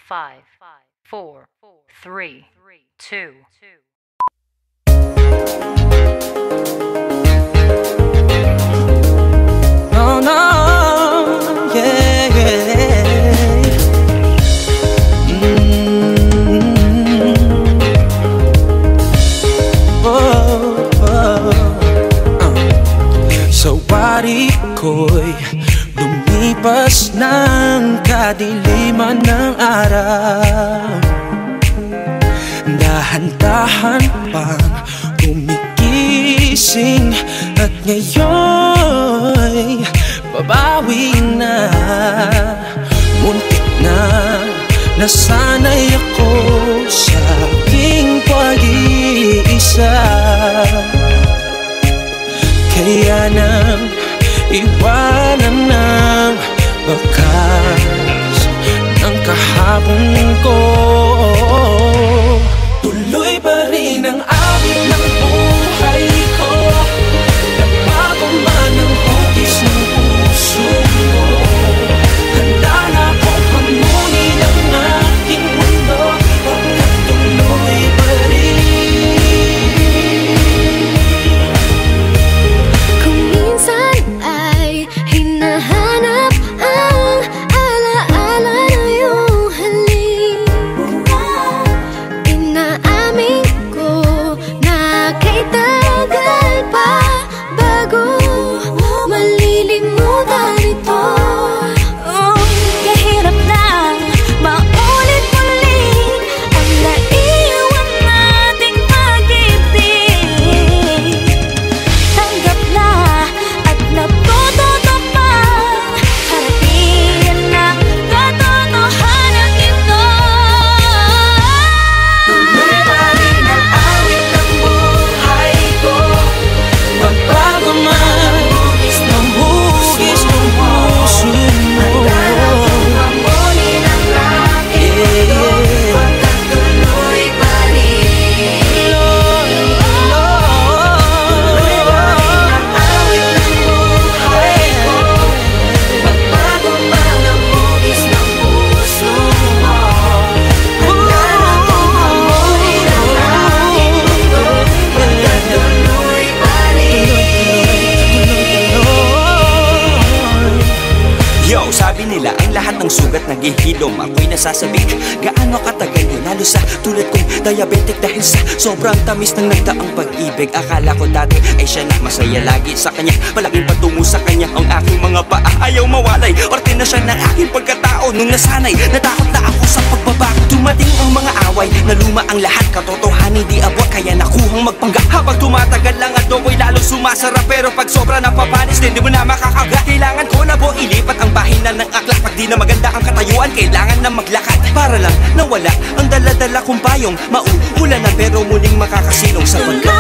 4, 3, 2. No, no, yeah, yeah. Oh, oh. Sa wari ko'y lumipas ng kadiliman ng araw, dahan-dahan pang gumigising, at ngayon'y babawi na. Muntik na nasanay ako sa aking pag-iisa, kaya nang iwanan ng bakas ng kahapon ko. Tuloy pa rin ang awit ng buhay ko, nagbago man ang hugis ng puso mo. Handa na akong hamunin ang aking mundo, pagkat tuloy pa rin. Kung minsan ay hinahanap ang alaala na iyong halik, inaamin ko na kay tagal pa bago malilimutan ito. Kahirap na maulit ulit ang naiwan nating pag-ibig. Tanggap na at natututo pa, harapiin ang katotohanan ito. Tuloy pa rin ang awit ng buhay ko, magbago man ng hugis ng puso mo. Hamunin ang aking mundo, pagkat tuloy pa rin. Tuloy pa rin ang awit ng buhay ko, magbago man ang hugis ng puso mo. Handa na akong hamunin ang aking mundo, pagkat tuloy pa rin. Yo, sabi nila ang lahat ng sugat naghihilom. Ako'y nasasabik, gaano katagal yun, lalo sa tulad kong diabetic, dahil sa sobrang tamis ng nagdaang pag-ibig. Akala ko dati ay siya na, masaya lagi sa kanya, malaking patungo sa kanya ang aking mga paa. Ayaw mawalay, parte na siya ng aking pagkatao. Nung nasanay, natakot na ako sa pagbabago. Dumating ang mga away, naluma ang lahat, katotohanan di abot, kaya nakuhang magpangga. Habang tumatagal lang at adobo'y lalong sumasarap, pero pag sobra napapanis din, di mo na makakagat. Kailangan ko na po ilipat ang bahina ng aklat. Pag di na maganda ang katayuan, kailangan na maglakad, para lang nawala ang dala-dala kong payong. Mauulan na pero muling makakasilong, sapagkat